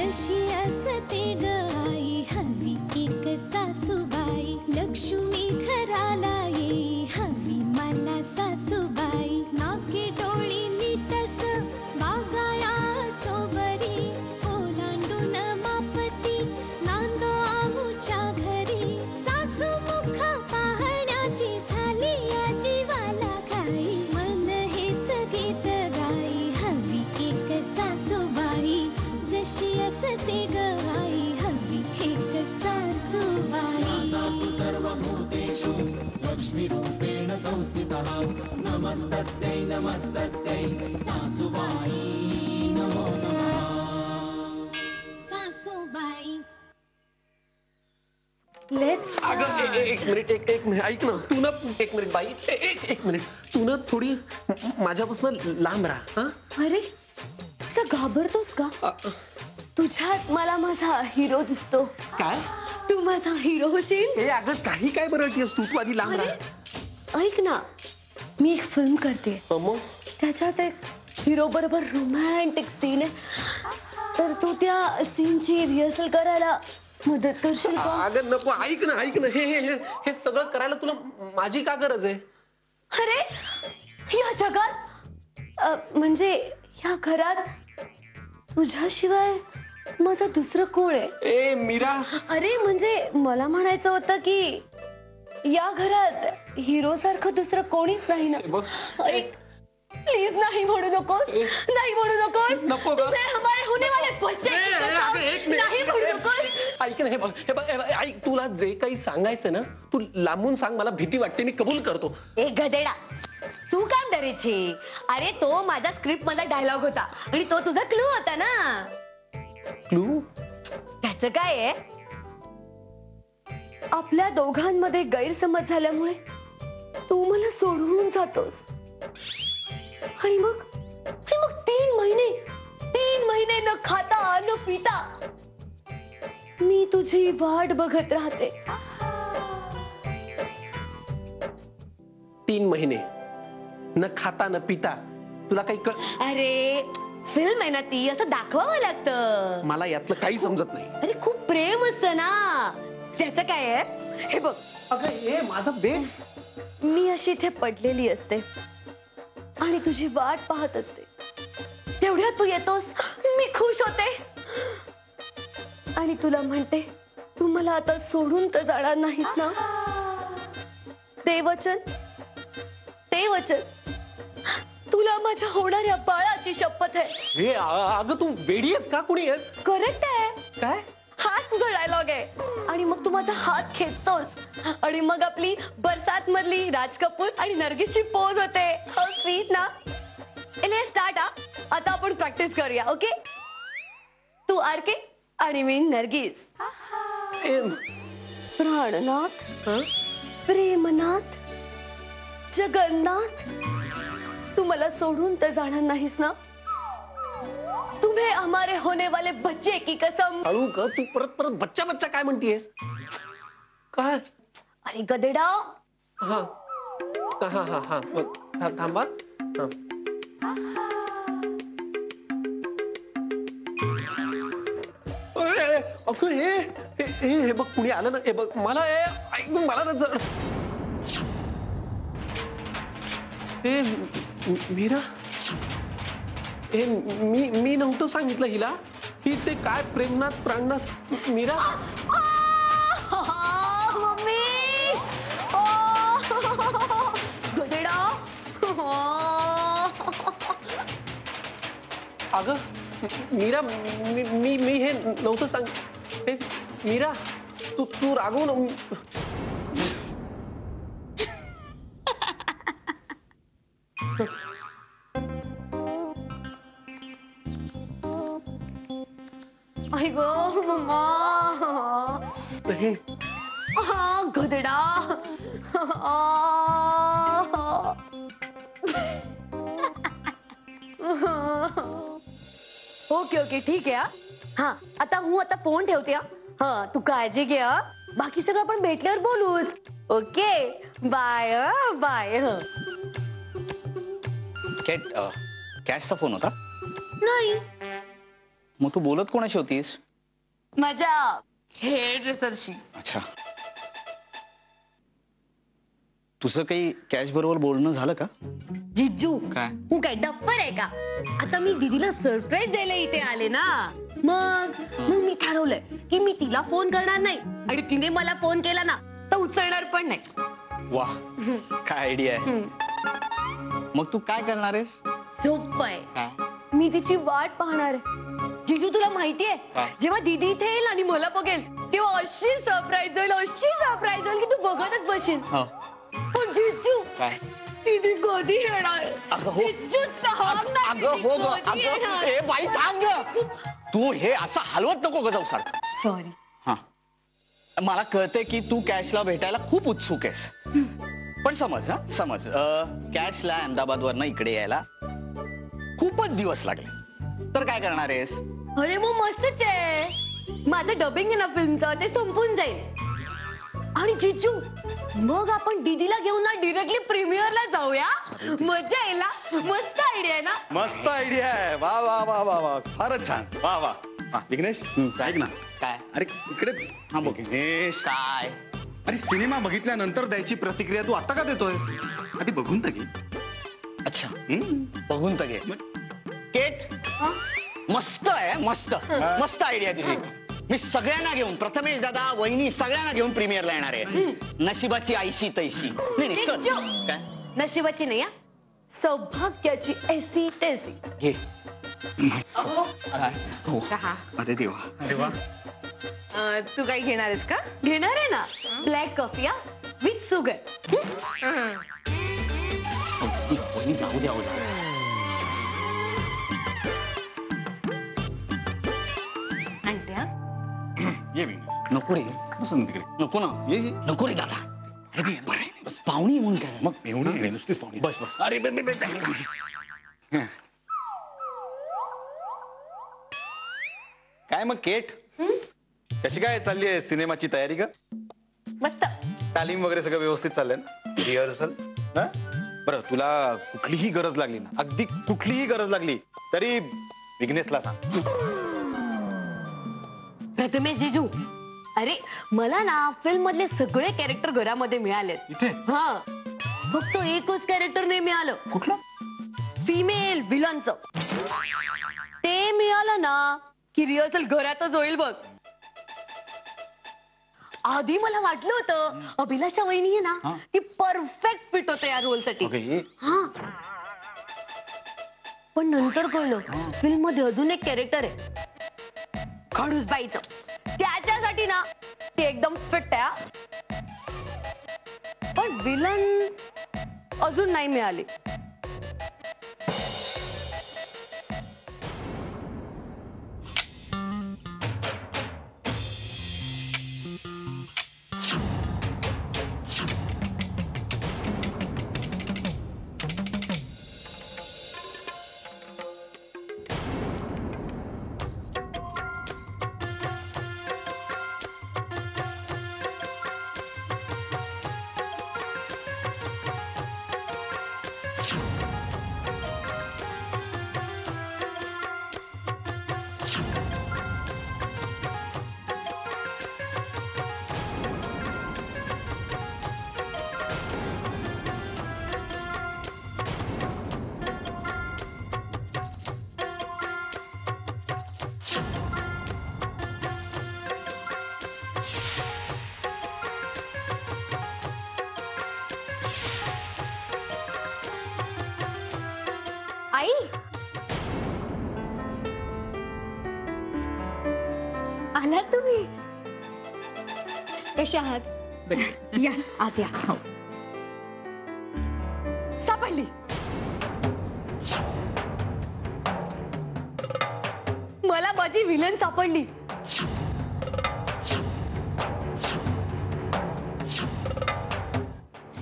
जशी असते ग आई हवी एक सासूबाई लक्ष्मी घराला येई हवी मला सासूबाई नाकी डोळी नीटस बागाया सोबरी ओलांडून मापती नांदो आमुच्या घरी सासू मुख पाहण्याची झाली या जीवाला घाई मन हेच गीत गाई हवी एक सासूबाई जशी असते ग आई हवी एक सासूबाई सासू सर्वभूतेषु लक्ष्मीरूपेण संस्थितः नमस्तस्यै नमस्तस्यै सासूबाई नमो नमः सासूबाई लेट्स अगं एक मिनिट एक मिनिट ऐक ना तू ना एक मिनिट बाई एक मिनिट तू ना थोडी माझ्यापासून लांब राहा. अरे असं घाबरतोस का? तुझ्यात मला माझा हिरो दिसतो. काय तू माझा हिरो होशील. हे अगं काही काय बरळतीयस तू आधी लांब राहा. ऐक ना मी एक फिल्म करते मग त्याच्यात एक हिरो बरोबर रोमॅन्टिक सीन आहे तर तू त्या सीनची रिहर्सल करायला मदत करशील का? अगं नको ऐक ना हे हे हे हे सगळं करायला तुला माझी का गरज आहे? अरे या जगात म्हणजे या घरात तुझ्याशिवाय माझा दुसरं कोण आहे? ए मीरा अरे म्हणजे मला म्हणायचं होतं की या घरात हिरो सारखं दुसरं कोणीच नाही ना. बघ ऐक प्लीज नाही म्हणू नकोस नाही म्हणू नकोस नको गं. तुम्ही हमारे होने वाले बच्चे की कसम नाही म्हणू नकोस. ऐक ना हे बघ ऐक तुला जे काही सांगायचं ना तू लांबून सांग मला भीती वाटते मी कबूल करतो. एक गधेडा तू काम डरेची. अरे तो माझा स्क्रिप्ट मला डायलॉग होता आणि तो तुझा क्लू होता ना. क्लू त्याचं काय आहे आपल्या दोघांमध्ये गैरसमज झाल्यामुळे तू मला सोडून जातोस आणि मग 3 महिने न खाता न पिता मी तुझी वाट बघत राहते. 3 महिने न खाता न पिता तुला काही अरे फिल्म आहे ना ती असं दाखवावं लागतं. मला यातलं काही समजत नाही. अरे खूप प्रेम असतं ना त्याचं काय आहे हे बघ. अगं हे माझं बेट मी अशी इथे पडलेली असते आणि तुझी वाट पाहत असते तेवढ्यात तू येतोस मी खुश होते आणि तुला म्हणते तू मला आता सोडून तर जाणार नाहीस ना. ते वचन तुला माझ्या होणाऱ्या बाळाची शपथ आहे. हे अगं तू वेडी आहेस का कुणी आहेस? करेक्ट आहे. काय हाच तुझा डायलॉग आहे आणि मग तू माझा हात खेचतोस आणि मग आपली बरसात मधली राज कपूर आणि नर्गिसची पोज होते. हाऊ स्वीट ना. एले स्टार्ट आता आपण प्रॅक्टिस करूया. ओके तू आर के आणि मी नर्गिस. प्राणनाथ प्रेमनाथ जगन्नाथ तू मला सोडून तर जाणार नाहीस ना. तुम्हें हमारे होने वाले बच्चे की कसम. हळू ग तू परत बच्चा काय म्हणतीयस? काय अरे गदेडा. हा हा हा हा थांबा. अगं हे बघ कुणी आलं ना. हे बघ मला ऐक मला ना जर मीरा मी नव्हतं सांगितलं हिला की ते काय प्रेमनाथ प्राणनाथ. मीरा मम्मी गदेडा. अगं मीरा मी हे नव्हतं सांग. मीरा तू रागवू न. आई गो मम्मा. हे गदेडा. ओके ठीक आहे. हा आता फोन ठेवते. हा तू काळजी घे. बाकी सगळं आपण भेटल्यावर बोलूच. Okay bye bye. कॅशचा फोन होता? नाही मग तू बोलत कोणाशी होतीस? माझ्या हेअर ड्रेसरशी. अच्छा. तुझं काही कॅश बरोबर बोलणं झालं का? जिज्जू काय? तू काय डप्पर आहे का? आता मी दीदीला सरप्राईज द्यायला इथे आले ना. मग मी ठरवलंय की मी तिला फोन करणार नाही आणि तिने मला फोन केला ना तर उचलणार पण नाही. वा, काय आयडिया आहे. मग तू काय करणार आहेस? झोप आहे. काय? मी तिची वाट पाहणार आहे. जिजू तुला माहितीये काय? जेव्हा दीदी इथे येईल आणि मला बघेल तेव्हा अशी सरप्राईज होईल की तू बघतच बसशील. हो. पण जिजू काय? दीदी कधी येणार? अगं हो. जिजू सांग ना, अगं हो ग. दीदी कधी अगं येणार? ए बाई थांब ग. तू हे असं हलवत नको ग जाऊ सारखं. सॉरी. हा, मला कळतंय की तू कॅशला भेटायला खूप उत्सुक आहेस. पण समज कॅशला अहमदाबादवरनं इकडे यायला खूपच दिवस लागले तर काय करणार आहेस? अरे मग मस्तच आहे. माझं डबिंग आहे ना फिल्मचं ते संपून जाईल. आणि जिजू मग आपण दीदीला घेऊन ना डिरेक्टली प्रीमियरला जाऊया. मजा येईल ना. मस्त आयडिया आहे ना. मस्त आयडिया आहे. वा वा वा वा वा, फारच छान. वा वा. विघ्नेश ऐक ना. काय? अरे इकडे. हा बघ. विघ्नेश, काय? अरे सिनेमा बघितल्यानंतर द्यायची प्रतिक्रिया तू आता का देतोय? आधी बघून तर घे. अच्छा, बघून तर घे. केट, मस्त आहे. मस्त मस्त आयडिया तुझी. मी सगळ्यांना घेऊन, प्रथमेश दादा, वहिनी सगळ्यांना घेऊन प्रीमियरला येणार आहे. नशिबाची आयशी तैशी. नाही चल. जिजू. काय? नशिबाची नाही हा, सौभाग्याची ऐसी तैसी. घे. काय? हो. हा. अरे देवा. अरे वा. तू काही घेणार आहेस का? घेणार आहे ना. ब्लॅक कॉफी हा विथ शुगर. वहिनी जाऊ द्या. आणते हा. ये विघ्नेश. नको रे. बसून तिकडे. नको ना. ये ये. नको रे दादा. अरे बस पाहुणी म्हणून काय मग एवढी नाही, नुसतीच पाहुणी. बस बस. अरे काय मग केट, कशी काय चालली आहे सिनेमाची तयारी का? मस्त. तालीम वगैरे सगळं व्यवस्थित चाललंय ना? रिहर्सल? बरं, तुला कुठलीही गरज लागली ना, अगदी कुठलीही गरज लागली तरी विघ्नेशला सांग. प्रथमेश जिजू, अरे मला ना फिल्म मधले सगळे कॅरेक्टर घरामध्ये मिळालेत. इथे? हा, फक्त एकच कॅरेक्टर नाही मिळालं. कुठलं? फिमेल विलनचं. ते मिळालं ना की रिहर्सल घरातच होईल बघ. आधी मला वाटलं होतं अभिलाषा वहिनी आहे हा. ना ती परफेक्ट फिट होते या रोल साठी. हा, पण नंतर कळलं फिल्म मध्ये अजून एक कॅरेक्टर आहे खडूसबाईचं. त्याच्यासाठी ना ते एकदम फिट आहे हा. पण विलन अजून नाही मिळाले. आई, आला तुम्ही? कशा आहात? या आत या. सापडली. मला माझी विलन सापडली.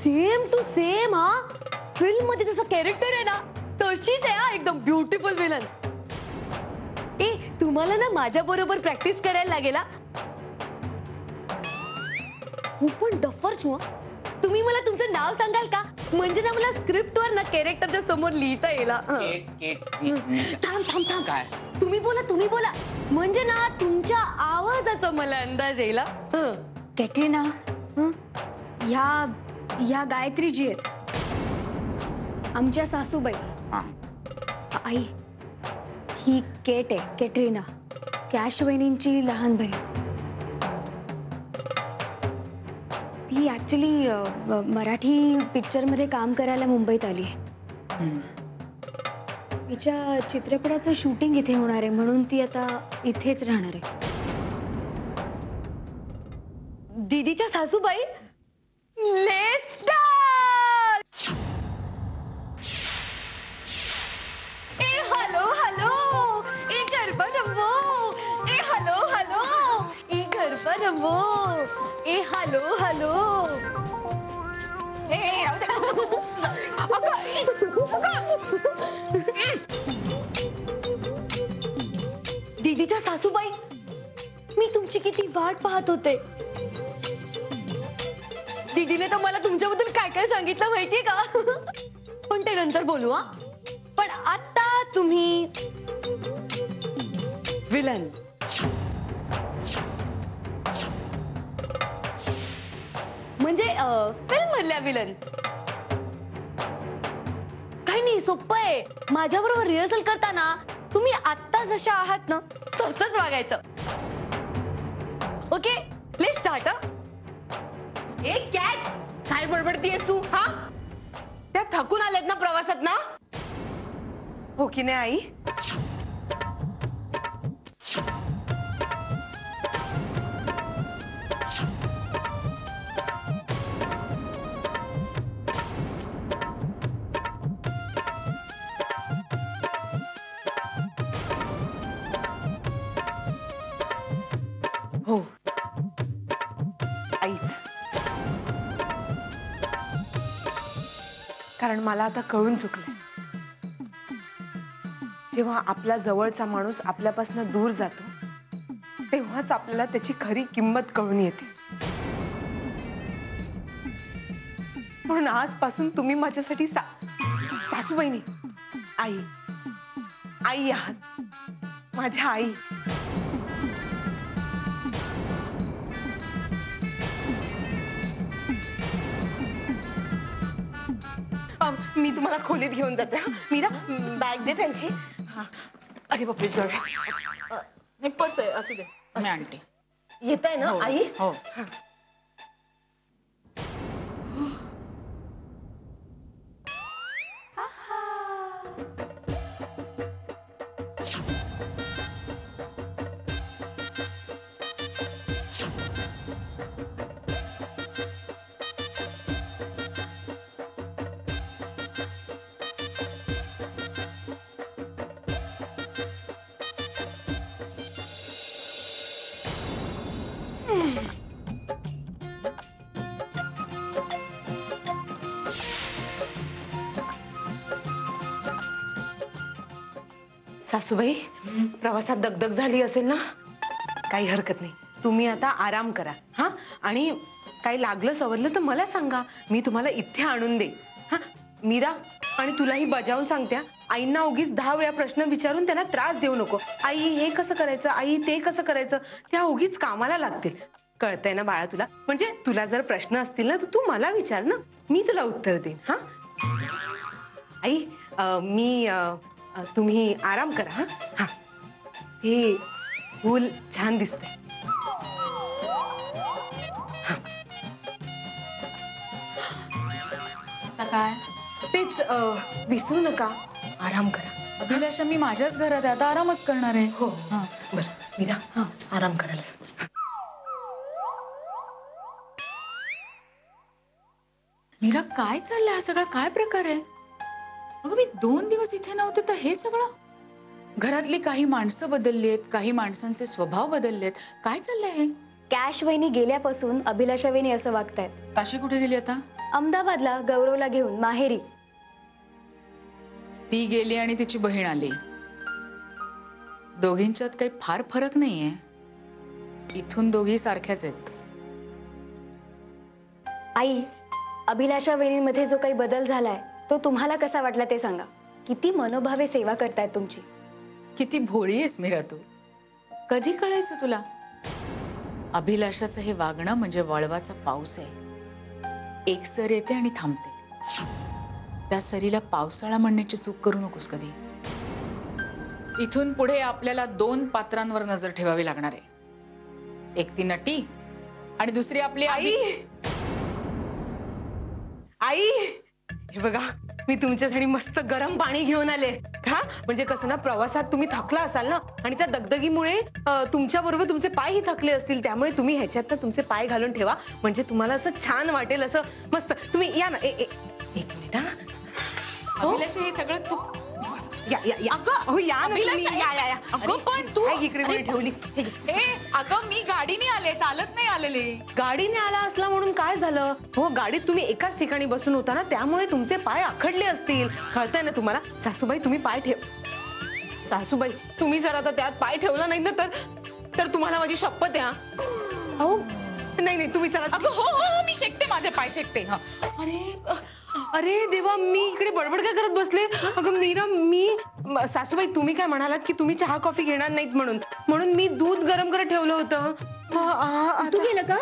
सेम टू सेम हा. फिल्म मध्ये जसं कॅरेक्टर आहे ना तशीच आहे हा, एकदम ब्युटिफुल विलन. ए, तुम्हाला ना माझ्या बरोबर प्रॅक्टिस करायला लागेल हा. હું પણ ડફર છું. तुम्ही मला तुमचं नाव सांगाल का? म्हणजे ना मला स्क्रिप्टवर ना कॅरेक्टरच्या समोर लिहिता येईल. थांब थांब थांब. काय? तुम्ही बोला. म्हणजे ना तुमच्या आवाजाचा मला अंदाज येईल. कॅटरीना, ह्या गायत्री जी आहेत आमच्या सासूबाई. आई, ही केट आहे, कॅटरीना, कॅश वहिनींची लहान बहीण. ती ऍक्च्युली मराठी पिक्चर मध्ये काम करायला मुंबईत आली. तिच्या चित्रपटाचं शूटिंग इथे होणार आहे म्हणून ती आता इथेच राहणार आहे. दीदीच्या सासूबाई. Let's start. ए हॅलो हॅलो, ए गरबा रंबो, ए हॅलो हॅलो, ए गरबा रंबो, ए हॅलो हॅलो. दीदीच्या सासूबाई, मी तुमची किती वाट पाहत होते. दीदीने तर मला तुमच्याबद्दल काय काय सांगितलं माहितीये का? पण ते नंतर बोलू. पण आता तुम्ही विलन. म्हणजे फिल्म मधल्या विलन. काही नाही, सोपं आहे. माझ्याबरोबर रिहर्सल करताना तुम्ही आत्ता जशा आहात ना तसंच वागायचं. Okay, let's start. A cat, काय बडबडतीयस तू? हा, त्या थकून आल्यात ना प्रवासात ना? हो की नाही आई? हो आईच. कारण मला आता कळून चुकलंय, जेव्हा आपला जवळचा माणूस आपल्यापासून दूर जातो तेव्हाच आपल्याला त्याची खरी किंमत कळून येते. म्हणून आजपासून तुम्ही माझ्यासाठी सासूबाईनी आई आई आहात, माझ्या आई. मी तुम्हाला खोलीत घेऊन जाते. मीरा, बॅग दे त्यांची. अरे बापरे, जड पर्स आहे, असू दे, मी आणते. येत आहे ना आई? हो. सासूबाई, प्रवासात दगदग झाली असेल ना? काही हरकत नाही, तुम्ही आता आराम करा. हा, आणि काही लागलं सवरलं तर मला सांगा, मी तुम्हाला इथे आणून दे. हा मीरा, आणि तुलाही बजावून सांगत्या, आईंना उगीच 10 वेळा प्रश्न विचारून त्यांना त्रास देऊ नको. आई हे कसं करायचं, आई ते कसं करायचं, त्या उगीच कामाला लागतील. कळतंय ना बाळा तुला? म्हणजे तुला जर प्रश्न असतील ना तर तू मला विचार ना, मी तुला उत्तर देईन. हा आई, तुम्ही आराम करा. हा हा, हे फूल छान दिसतंय. काय तेच, विसरू नका, आराम करा. अभिलाषा, मी माझ्याच घरात आहे, आता आरामच करणार आहे. हो, बरं मीरा, आराम करायला. मीरा, काय चाललंय हा सगळा? काय प्रकार आहे? अगं, मी 2 दिवस इथे नव्हते तर हे सगळं? घरातली काही माणसं बदलली आहेत, काही माणसांचे स्वभाव बदललेत. काय चाललंय हे? कॅश वहिनी गेल्यापासून अभिलाषा वहिनी असं वागतायत. काशी कुठे गेली आता? अहमदाबादला गौरवला घेऊन माहेरी. ती गेली आणि तिची बहीण आली. दोघींच्यात काही फार फरक नाहीये. इथून दोघी सारख्याच आहेत. आई, अभिलाषा वहिनींमध्ये जो काही बदल झालाय तो तुम्हाला कसा वाटला ते सांगा. किती मनोभावे सेवा करतायत तुमची. किती भोळी आहेस मीरा तू. कधी कळायचं तुला? अभिलाषाचं हे वागणं म्हणजे वळवाचा पाऊस आहे. एक सर येते आणि थांबते. त्या सरीला पावसाळा म्हणण्याची चूक करू नकोस कधी. इथून पुढे आपल्याला 2 पात्रांवर नजर ठेवावी लागणार आहे. एक ती नटी आणि दुसरी आपली आई. आई हे बघा, मी तुमच्यासाठी मस्त गरम पाणी घेऊन आले. हा म्हणजे कसं ना, प्रवासात तुम्ही थकला असाल ना, आणि त्या दगदगीमुळे तुमच्या बरोबर तुमचे पायही थकले असतील. त्यामुळे तुम्ही ह्याच्यात ना तुमचे पाय घालून ठेवा, म्हणजे तुम्हाला असं छान वाटेल. असं मस्त. तुम्ही या ना. एक मिनिट. हा अभिलाषा हे सगळं तू या या या. हो या ना तुम्ही. या. अगं पण तू इकडे कोणी ठेवली. अगं मी गाडीने आले, चालत नाही आलेले. गाडीने आला असला म्हणून काय झालं? हो, गाडीत तुम्ही एकाच ठिकाणी बसून होता ना, त्यामुळे तुमचे पाय आखडले असतील. कळतंय ना तुम्हाला? सासूबाई तुम्ही पाय ठेव. सासूबाई तुम्ही जर आता त्यात पाय ठेवला नाही ना तर तुम्हाला माझी शपथ आहे. हो नाही तुम्ही चला. अगं हो मी शेकते, माझे पाय शेकते. अरे देवा, मी इकडे बडबड काय करत बसले. अगं मीरा, सासूबाई तुम्ही काय म्हणालात की तुम्ही चहा कॉफी घेणार नाहीत म्हणून मी दूध गरम करत ठेवलं होतं. तू गेलं का?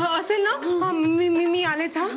असेल ना. मी आलेच. हा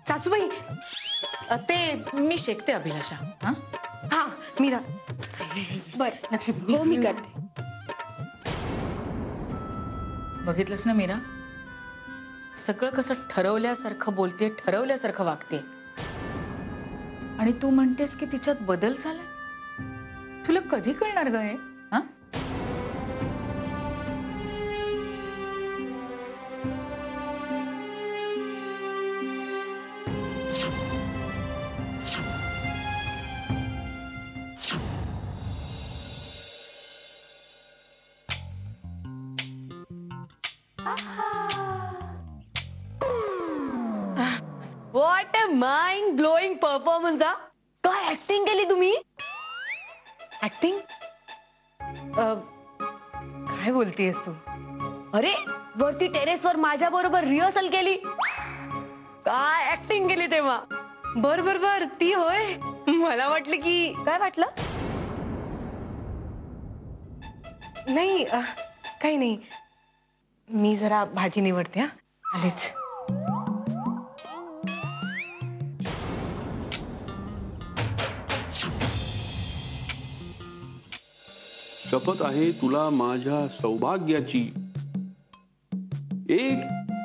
सासूबाई ते मी शेकते अभिलाषा. हा मीरा बर. हो मी करते. बघितलंस ना मीरा, सगळं कसं ठरवल्यासारखं बोलते, ठरवल्यासारखं वागते. आणि तू म्हणतेस की तिच्यात बदल झालाय. तुला कधी कळणार ग हे? What a mind blowing performance. काय ऍक्टिंग केली तुम्ही. ऍक्टिंग? काय बोलतेस तू? अरे वरती टेरेसवर माझ्या बरोबर रिहर्सल केली. काय ऍक्टिंग केली तेव्हा. बर ती होय. मला वाटलं की. काय वाटलं? नाही काही नाही. मी जरा भाजी निवडते. आलेच. शपथ आहे तुला माझ्या सौभाग्याची, एक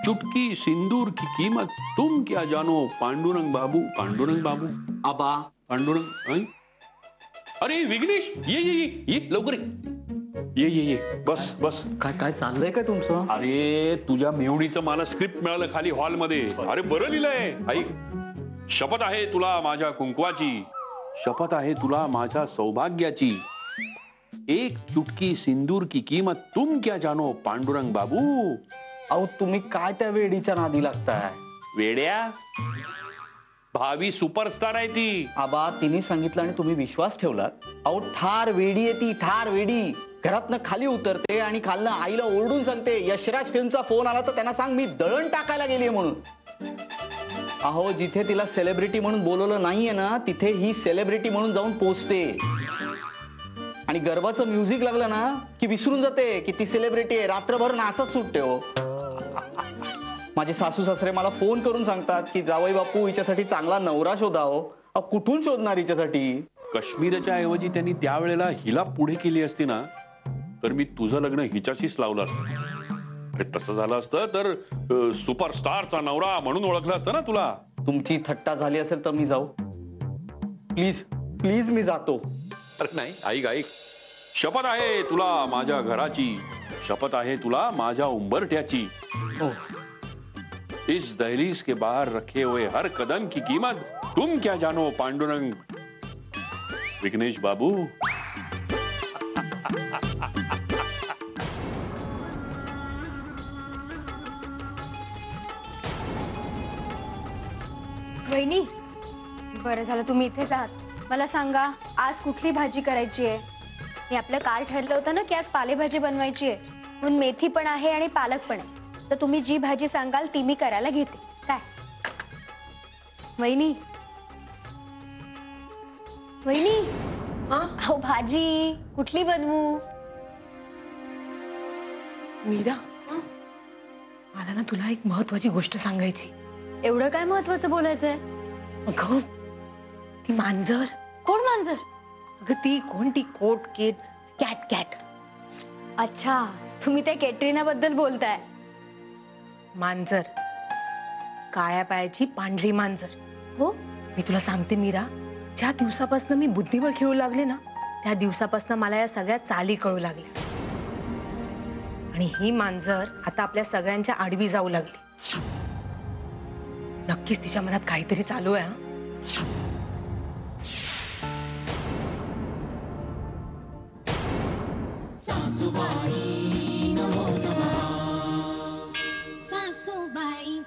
चुटकी सिंदूर की कीमत तुम क्या जानो. पांडुरंग बाबू. पांडुरंग बाबू. आबा. पांडुरंग. अरे विघ्नेश, ये लवकर ये. बस. काय चाललंय काय तुमचं? अरे तुझ्या मेहुणीचं मला स्क्रिप्ट मिळालं खाली हॉलमध्ये. अरे बरं लिहिलंय. ऐक. शपथ आहे तुला माझ्या कुंकवाची, शपथ आहे तुला माझ्या सौभाग्याची, एक चुटकी सिंदूर की कीमत तुम क्या जानो. पांडुरंग बाबू. अहो तुम्ही काय त्या वेडीच्या नादी लागताय? वेड्या, भावी सुपरस्टार आहे ती. आबा तिने सांगितलं आणि तुम्ही विश्वास ठेवलात. अहो ठार वेडी आहे ती, ठार वेडी. घरातनं खाली उतरते आणि खालनं आईला ओरडून सांगते यशराज फिल्मचा फोन आला तर त्यांना सांग मी दळण टाकायला गेली म्हणून. अहो जिथे तिला सेलिब्रिटी म्हणून बोलवलं नाहीये ना, तिथे ही सेलिब्रिटी म्हणून जाऊन पोचते. आणि गरबाचं म्युझिक लागलं ना की विसरून जाते की ती सेलिब्रिटी आहे. रात्रभर नाचत सुटते. हो माझे सासू सासरे मला फोन करून सांगतात की जावई बापू हिच्यासाठी चांगला नवरा शोधा. हो कुठून शोधणार हिच्यासाठी? काश्मीरच्या ऐवजी त्यांनी त्यावेळेला हिला पुढे केली असती ना तर मी तुझं लग्न हिच्याशीच लावलं असतं. तसं झालं असतं तर सुपरस्टारचा नवरा म्हणून ओळखलं असतं ना तुला. तुमची थट्टा झाली असेल तर मी जाऊ. प्लीज मी जातो. अरे नाही, ऐक. शपथ आहे तुला माझ्या घराची, शपथ आहे तुला माझ्या उंबरठ्याची. इस दहलीज के बाहर रखे हुए हर कदम की कीमत तुम क्या जानो. पांडुरंग. विघ्नेश बाबू. वहिनी, बरं झालं तुम्ही इथेच आहात. मला सांगा आज कुठली भाजी करायची आहे. हे आपलं काल ठरलं होतं ना की आज पालेभाजी बनवायची आहे, म्हणून मेथी पण आहे आणि पालक पण आहे. तर तुम्ही जी भाजी सांगाल ती मी करायला घेते. काय वहिनी? वहिनी, अहो भाजी कुठली बनवू? मीरा, मला ना तुला एक महत्वाची गोष्ट सांगायची. एवढं काय महत्वाचं बोलायचंय? अगं ती मांजर. कोण मांजर? अगं ती कोणती कोट केट कॅट कॅट. अच्छा, तुम्ही त्या कॅटरीना बद्दल बोलताय. मांजर, काळ्या पायाची पांढरी मांजर. हो, मी तुला सांगते मीरा, ज्या दिवसापासून मी बुद्धिबळ खेळू लागले ना, त्या दिवसापासून मला या सगळ्या चाली कळू लागल्या. आणि ही मांजर आता आपल्या सगळ्यांच्या आडवी जाऊ लागली. नक्कीच तिच्या मनात काहीतरी चालू आहे. सासूबाई